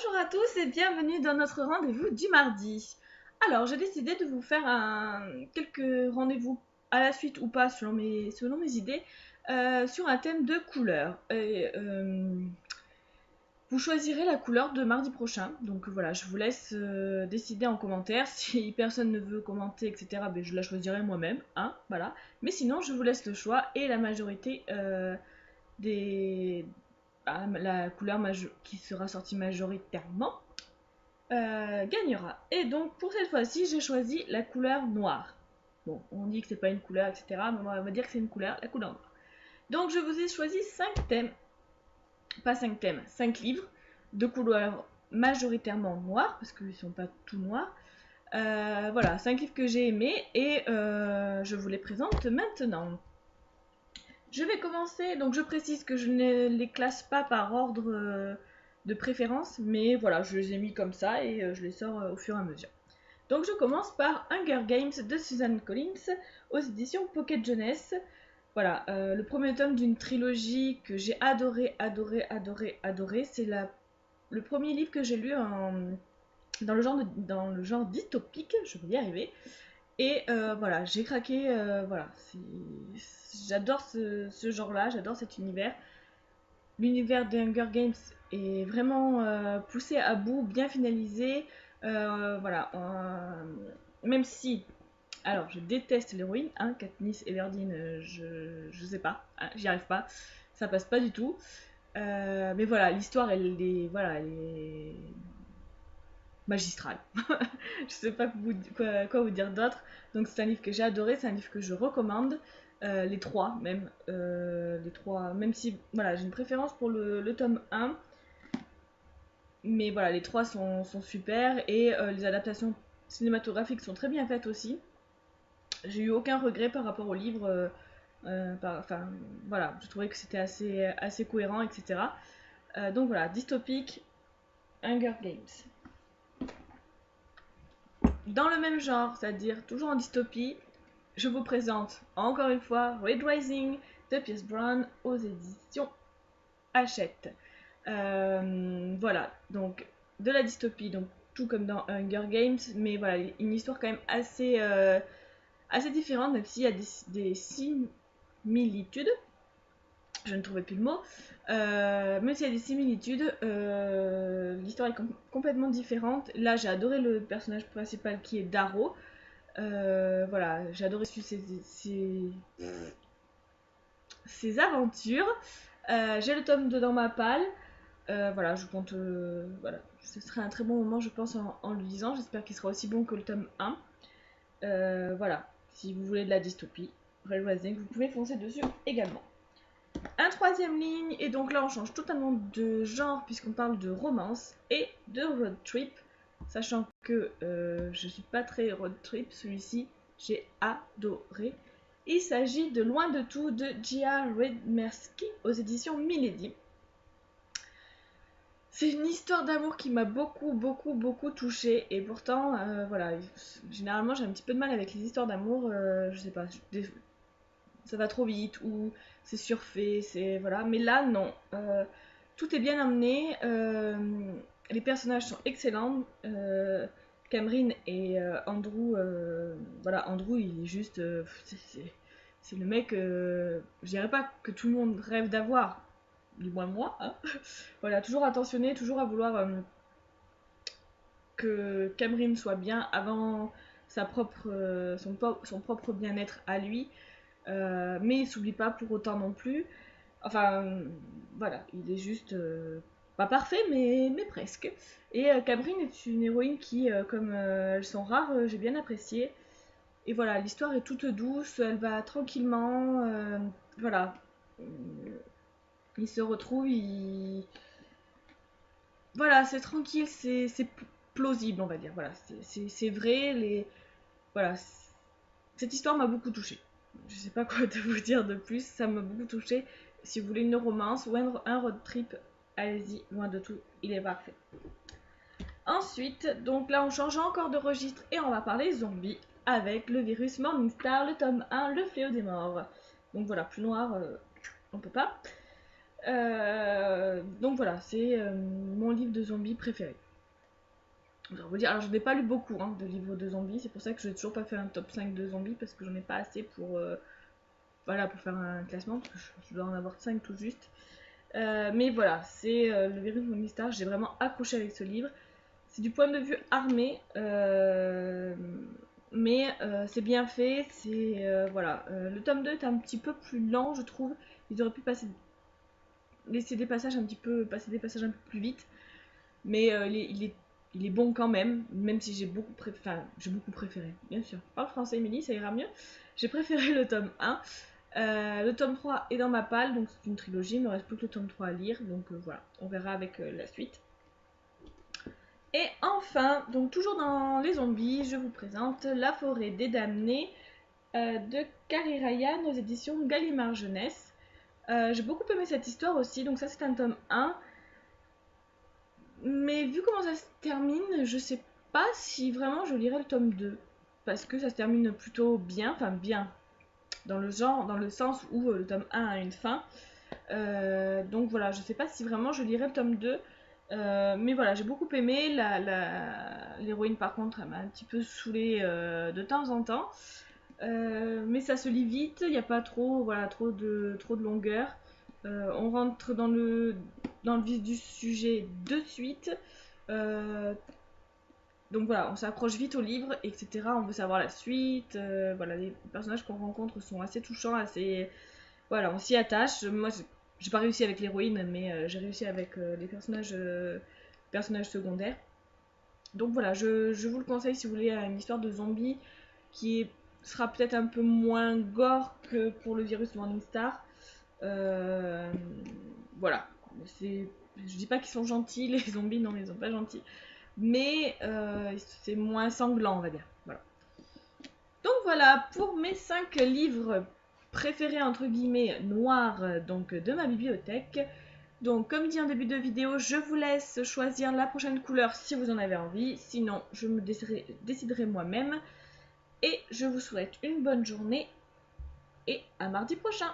Bonjour à tous et bienvenue dans notre rendez-vous du mardi. Alors, j'ai décidé de vous faire quelques rendez-vous à la suite ou pas selon mes idées sur un thème de couleur. Vous choisirez la couleur de mardi prochain. Donc voilà, je vous laisse décider en commentaire. Si personne ne veut commenter, etc., ben, je la choisirai moi-même. Hein, voilà. Mais sinon, je vous laisse le choix et la majorité des, la couleur qui sera sortie majoritairement gagnera. Et donc pour cette fois-ci, j'ai choisi la couleur noire. Bon, on dit que c'est pas une couleur, etc. Mais on va dire que c'est une couleur, la couleur noire. Donc je vous ai choisi 5 thèmes, pas 5 thèmes, 5 livres de couleur majoritairement noire, parce qu'ils sont pas tout noirs. Voilà, 5 livres que j'ai aimés et je vous les présente maintenant. Je vais commencer, donc je précise que je ne les classe pas par ordre de préférence, mais voilà, je les ai mis comme ça et je les sors au fur et à mesure. Donc je commence par Hunger Games de Suzanne Collins aux éditions Pocket Jeunesse. Voilà, le premier tome d'une trilogie que j'ai adoré. C'est le premier livre que j'ai lu dans le genre dystopique, je vais y arriver. Et voilà, j'ai craqué, voilà, j'adore ce genre-là, j'adore cet univers. L'univers des Hunger Games est vraiment poussé à bout, bien finalisé. Voilà, même si, alors je déteste l'héroïne, hein, Katniss Everdeen, je sais pas, hein, j'y arrive pas, ça passe pas du tout. Mais voilà, l'histoire elle est magistrale. Je sais pas quoi vous dire d'autre. Donc c'est un livre que j'ai adoré, c'est un livre que je recommande. Les trois même. Les trois, même si voilà, j'ai une préférence pour le tome 1. Mais voilà, les trois sont super et les adaptations cinématographiques sont très bien faites aussi. J'ai eu aucun regret par rapport au livre. Enfin, voilà, je trouvais que c'était assez cohérent, etc. Donc voilà, dystopique, Hunger Games. Dans le même genre, c'est-à-dire toujours en dystopie, je vous présente encore une fois Red Rising de Pierce Brown aux éditions Hachette. Voilà, donc de la dystopie, donc tout comme dans Hunger Games, mais voilà, une histoire quand même assez différente, même s'il y a des similitudes. Je ne trouvais plus le mot. Même s'il y a des similitudes, l'histoire est complètement différente. Là, j'ai adoré le personnage principal qui est Darrow. Voilà, j'ai adoré suivre ses aventures. J'ai le tome 2 dans ma palle. Voilà, je compte. Voilà, ce serait un très bon moment, je pense, en le lisant. J'espère qu'il sera aussi bon que le tome 1. Voilà, si vous voulez de la dystopie, Red Rising, vous pouvez foncer dessus également. Un troisième ligne, et donc là on change totalement de genre puisqu'on parle de romance et de road trip, sachant que je suis pas très road trip, celui-ci j'ai adoré. Il s'agit de Loin de tout de Gia Redmersky aux éditions Milady. C'est une histoire d'amour qui m'a beaucoup touchée et pourtant voilà, généralement j'ai un petit peu de mal avec les histoires d'amour, je sais pas, ça va trop vite ou c'est surfait, voilà. Mais là non, tout est bien amené, les personnages sont excellents. Cameron et Andrew, voilà, Andrew il est juste, c'est le mec, je dirais pas que tout le monde rêve d'avoir, du moins moi, hein. Voilà, toujours attentionné, toujours à vouloir que Cameron soit bien avant son propre bien-être à lui. Mais il s'oublie pas pour autant non plus. Enfin, voilà, il est juste pas parfait, mais presque. Et Cabrine est une héroïne qui, comme elles sont rares, j'ai bien apprécié. Et voilà, l'histoire est toute douce, elle va tranquillement. Voilà, ils se retrouvent, voilà, c'est tranquille, c'est plausible, on va dire. Voilà, c'est vrai. Voilà, cette histoire m'a beaucoup touchée. Je sais pas quoi vous dire de plus, ça m'a beaucoup touchée. Si vous voulez une romance ou un road trip, allez-y, loin de tout, il est parfait. Ensuite, donc là on change encore de registre et on va parler zombies avec le virus Morningstar, le tome 1, le fléau des morts. Donc voilà, plus noir, on peut pas. Donc voilà, c'est mon livre de zombies préféré. Je vous dire, alors j'en ai pas lu beaucoup hein, de livres de zombies, c'est pour ça que je n'ai toujours pas fait un top 5 de zombies parce que j'en ai pas assez pour, voilà, pour faire un classement, parce que je dois en avoir 5 tout juste. Mais voilà, c'est le virus de Morningstar, j'ai vraiment accroché avec ce livre. C'est du point de vue armé, mais c'est bien fait. C'est voilà, le tome 2 est un petit peu plus lent, je trouve. Ils auraient pu laisser des passages un petit peu, passer des passages un peu plus vite, mais il est bon quand même, même si j'ai beaucoup préféré, bien sûr. Parle français, Émilie, ça ira mieux. J'ai préféré le tome 1. Le tome 3 est dans ma palle, donc c'est une trilogie, il me reste plus que le tome 3 à lire, donc voilà, on verra avec la suite. Et enfin, donc toujours dans les zombies, je vous présente La forêt des damnés de Carrie Ryan aux éditions Gallimard Jeunesse. J'ai beaucoup aimé cette histoire aussi, donc ça c'est un tome 1. Mais vu comment ça se termine, je sais pas si vraiment je lirai le tome 2. Parce que ça se termine plutôt bien, enfin bien, dans le genre, dans le sens où le tome 1 a une fin. Donc voilà, je sais pas si vraiment je lirai le tome 2. Mais voilà, j'ai beaucoup aimé. L'héroïne, par contre, elle m'a un petit peu saoulée de temps en temps. Mais ça se lit vite, il n'y a pas trop, voilà, trop de longueur. On rentre dans le vif du sujet de suite. Donc voilà, on s'accroche vite au livre, etc. On veut savoir la suite. Voilà, les personnages qu'on rencontre sont assez touchants, assez. Voilà, on s'y attache. Moi, j'ai pas réussi avec l'héroïne, mais j'ai réussi avec les personnages secondaires. Donc voilà, je vous le conseille si vous voulez une histoire de zombie sera peut-être un peu moins gore que pour le virus Morningstar. Euh, voilà. Je dis pas qu'ils sont gentils, les zombies, non, ils sont pas gentils. Mais c'est moins sanglant, on va dire. Voilà. Donc voilà, pour mes 5 livres préférés, entre guillemets, noirs, donc de ma bibliothèque. Donc comme dit en début de vidéo, je vous laisse choisir la prochaine couleur si vous en avez envie. Sinon, je me déciderai moi-même. Et je vous souhaite une bonne journée et à mardi prochain.